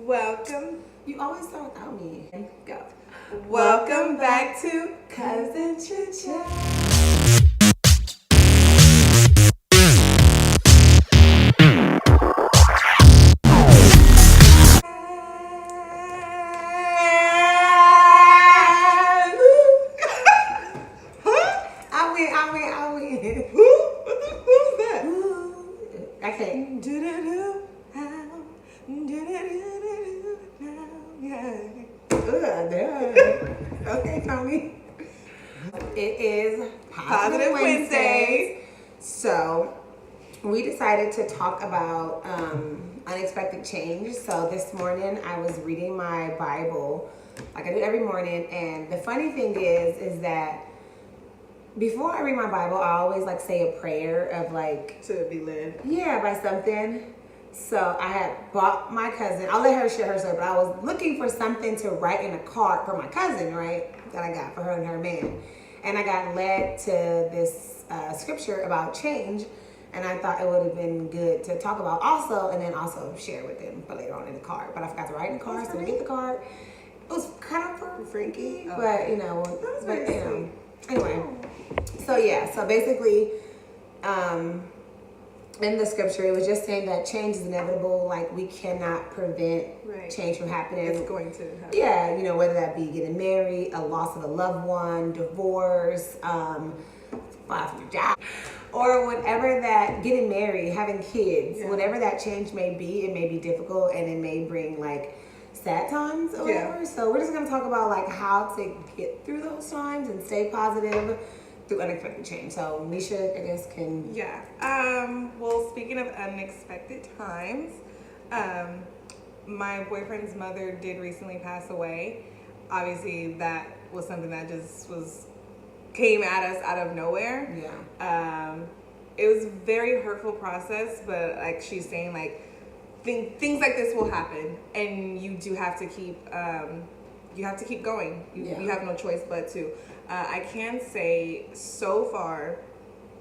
Welcome. You always start without me. Go. Welcome back to Cousin Chit Chat. I win. Who's that? I can't. Okay, Tony. It is Positive Wednesdays. So we decided to talk about unexpected change. So this morning I was reading my Bible, like I do every morning, and the funny thing is that before I read my Bible, I always like say a prayer of like To be led. by something. So I had bought my cousin. I'll let her share her story, but I was looking for something to write in a card for my cousin, right? That I got for her and her man. And I got led to this scripture about change, and I thought it would have been good to talk about also, and then also share with them for later on in the card. But I forgot to write in the card, so we get the card. It was kind of for Frankie, but you know, anyway. So yeah, so basically, in the scripture, it was just saying that change is inevitable. Like we cannot prevent change from happening. It's going to happen. Yeah, you know, whether that be getting married, a loss of a loved one, divorce, loss of your job, or whatever that, getting married, having kids, whatever that change may be, it may be difficult and it may bring like sad times or whatever. So we're just gonna talk about like how to get through those times and stay positive through unexpected change. So Nisha, I guess, can... Yeah. Well, speaking of unexpected times, my boyfriend's mother did recently pass away. Obviously, that was something that just came at us out of nowhere. Yeah. It was a very hurtful process, but like she's saying, like things like this will happen, and you do have to keep going. You have no choice but to. I can say so far,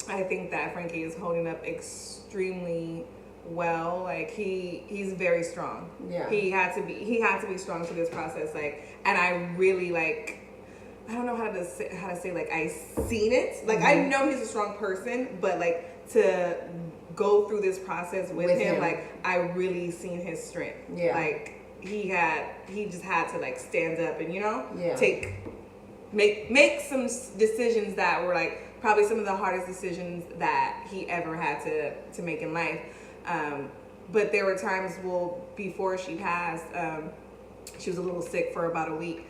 I think that Frankie is holding up extremely well. Like he's very strong. Yeah. He had to be strong through this process. Like, and I really like. I don't know how to say like I seen it. Like I know he's a strong person, but like to go through this process with him, like I really seen his strength. Yeah. Like he just had to like stand up and make some decisions that were like probably some of the hardest decisions that he ever had to make in life. But there were times, before she passed, she was a little sick for about a week,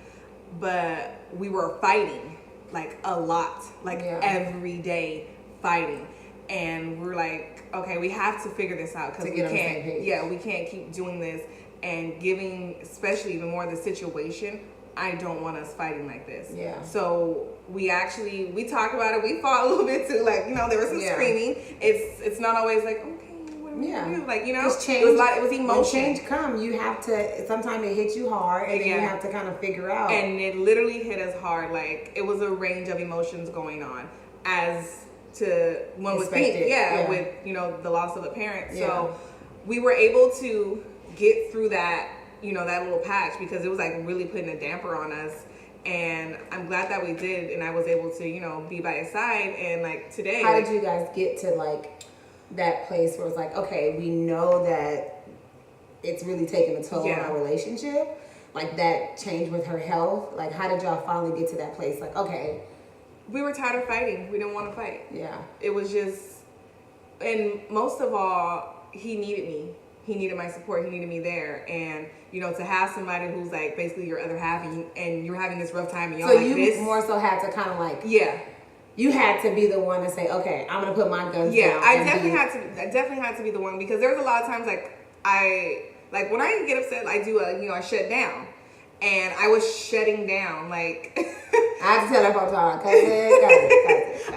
but we were fighting like a lot, like every day fighting. And we're like, okay, we have to figure this out because we can't keep doing this and giving, especially even more the situation. I don't want us fighting like this. Yeah. So we talked about it. We fought a little bit too. Like, there was some screaming. It's not always like, okay, what are we gonna do? Like, change, it was emotion. When change come, you have to, sometimes it hits you hard and then you have to kind of figure out. And it literally hit us hard. Like, it was a range of emotions going on as to one was with the loss of a parent. So we were able to get through that, that little patch, because it was like really putting a damper on us. And I'm glad that we did, and I was able to, be by his side. And like today, how did you guys get to like that place where it's like, okay, we know that it's really taking a toll on our relationship, like that change with her health? Like, how did y'all finally get to that place? Like, okay, we were tired of fighting. We didn't want to fight. Yeah. It was just, and most of all, he needed me. He needed my support. He needed me there. And, to have somebody who's like basically your other half and you're having this rough time and y'all like this. So you more so had to kind of like... Yeah. You had to be the one to say, okay, I'm going to put my guns down. Yeah, I definitely had to be the one, because there was a lot of times like when I get upset, I do I shut down. And I was shutting down, like... I have to tell her for time, cousin.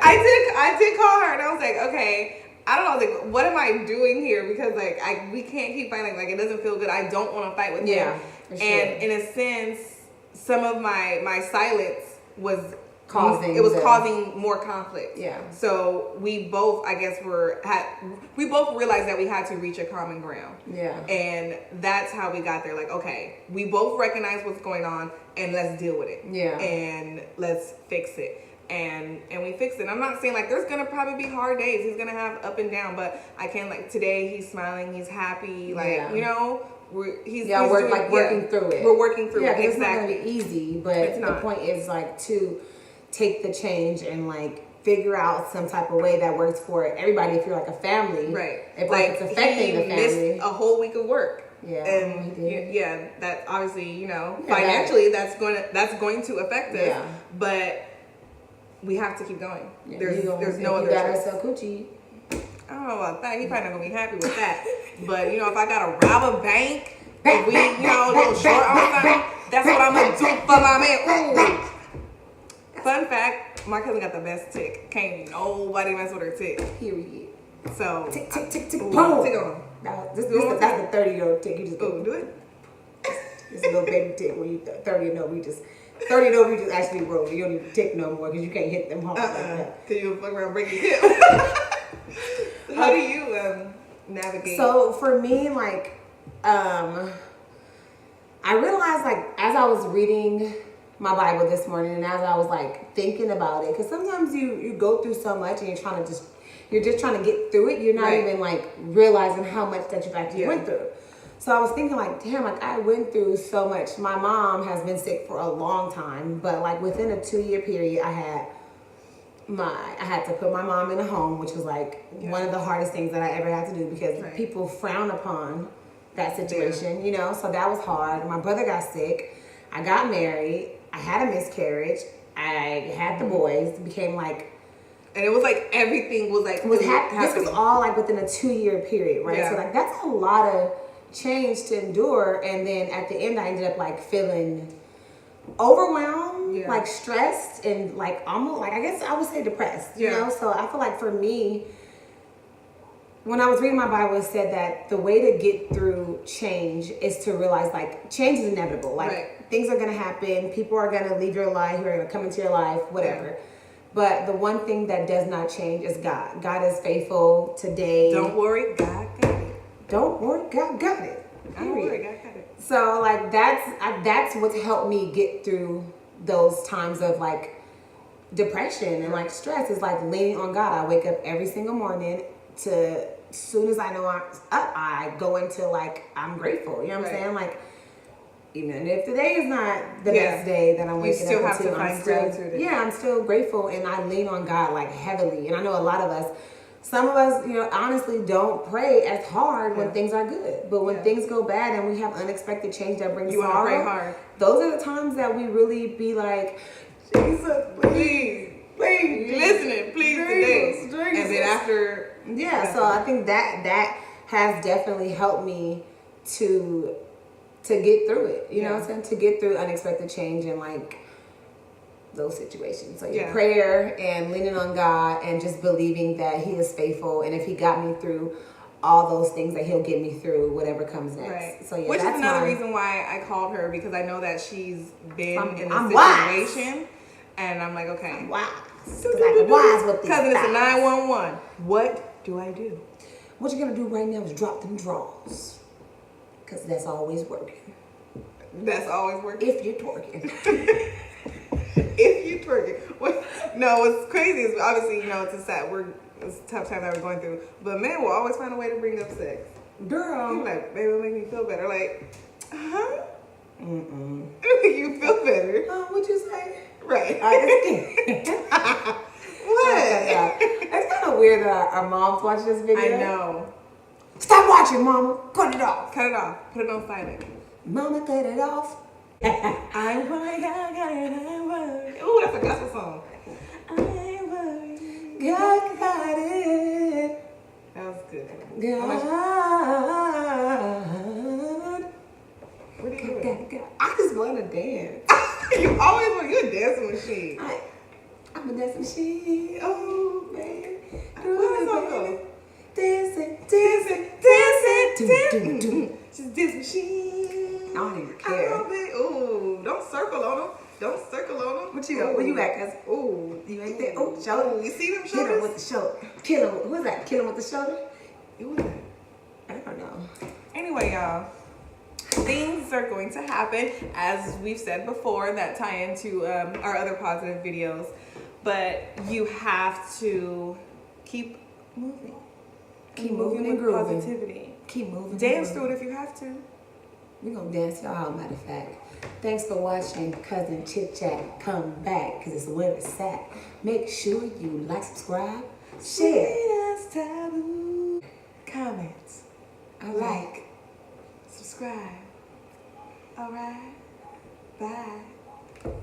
I did call her, and I was like, okay, I don't know, like, what am I doing here? Because like we can't keep fighting. Like, it doesn't feel good. I don't want to fight with him. For sure. And in a sense, some of my silence was causing more conflict. Yeah. So we both, I guess, we both realized that we had to reach a common ground. Yeah. And that's how we got there. Like, okay, we both recognize what's going on, and let's deal with it. Yeah. And let's fix it. And we fixed it. I'm not saying like there's gonna probably be hard days. He's gonna have up and down, but I can like today he's smiling, he's happy, like you know. Working through it. We're working through it. Exactly. It's not gonna be easy, but the point is like to take the change and like figure out some type of way that works for everybody. If you're like a family, right? If like it's affecting the family, missed a whole week of work. Yeah, and that obviously financially that's going to affect us. Yeah. But we have to keep going. Yeah, there's no other. You gotta sell coochie. I don't know about that. He probably not gonna be happy with that. But if I gotta rob a bank, if we a little short on something, that's what I'm gonna do for my man. Ooh. Fun fact: my cousin got the best tick. Can't nobody mess with her tick. Period. So tick tick tick tick. Boom. Tick on. That's the 30-year-old tick. You just do it. It's a little baby tick when you 30 and over. We just actually roll. You don't even tick no more because you can't hit them hard like that. Cause you'll fuck around breaking your hip. How do you navigate? So for me, like, I realized like as I was reading my Bible this morning and as I was like thinking about it, because sometimes you go through so much and you're just trying to get through it. You're not even like realizing how much that you've actually went through. So I was thinking like, damn, like I went through so much. My mom has been sick for a long time, but like within a 2-year period, I had to put my mom in a home, which was like one of the hardest things that I ever had to do because people frown upon that situation, so that was hard. My brother got sick. I got married. I had a miscarriage. I had the boys. It became like, and it was like everything was like this was all like within a 2-year period, right? So like that's a lot of change to endure. And then at the end I ended up like feeling overwhelmed, like stressed, and like almost like I guess I would say depressed. So I feel like for me, when I was reading my Bible, it said that the way to get through change is to realize like change is inevitable. Like things are gonna happen, people are gonna leave your life, you're gonna come into your life, whatever. But the one thing that does not change is God. God is faithful today. Don't worry, God got it. Don't worry, God got it. Don't worry, God got it. So like that's what's helped me get through those times of like depression and like stress, is like leaning on God. I wake up every single morning to, as soon as I know I'm up, I go into like, I'm grateful. You know what I'm saying? Like, even if today is not the next day that I'm waking up to, I'm still grateful, and I lean on God like heavily. And I know a lot of us, some of us, honestly don't pray as hard when things are good. But when things go bad and we have unexpected change that brings sorrow, pray hard. Those are the times that we really be like, Jesus, please, listening, please today. And then after, so I think that has definitely helped me to get through it. You know what I'm saying? To get through unexpected change and like those situations. So prayer and leaning on God and just believing that He is faithful, and if He got me through all those things, that He'll get me through whatever comes next. Right. So which is another reason why I called her, because I know that she's been in a situation, and I'm like, okay, I'm wise. With these cousin, it's a 911. What do I do? What you're gonna do right now is drop them draws, because that's always working. That's always working. If you're twerking. If you twerking. No, what's crazy is obviously, it's a tough time that we're going through. But men will always find a way to bring up sex. Girl. You're like, baby, it'll make me feel better. Like, huh? You feel better. What'd you say? Right. What? It's kind of weird that our moms watch this video. I know. Stop watching, Mama. Cut it off. Cut it off. Put it on silent. Mama, cut it off. I'm worried, I'm worried. Ooh, that's a gospel song. I'm worried. God got it. That was good. God. What are you doing? God. I just want to dance. You always want, you're a dancing machine. I'm a dancing machine. Oh, man. What's that song called? Dancing. She's a dancing machine. I don't even care. Ooh, don't circle on them. Don't circle on them. What you got? Where you at, cuz? Ooh. You ain't there? Oh, shoulder. Ooh, you see them Hit him shoulders? with the shoulder. Kill him. Who's that? Kill him with the shoulder? Who was that? I don't know. Anyway, y'all, things are going to happen, as we've said before, that tie into our other positive videos. But you have to keep moving. Keep moving and with grooving. positivity. Keep moving. Dance to it if you have to. We're going to dance y'all out, matter of fact. Thanks for watching Cousin Chit Chat. Come back, because it's where it's at. Make sure you like, subscribe, share. Sweet as taboo. Comment. Like. Subscribe. All right. Bye.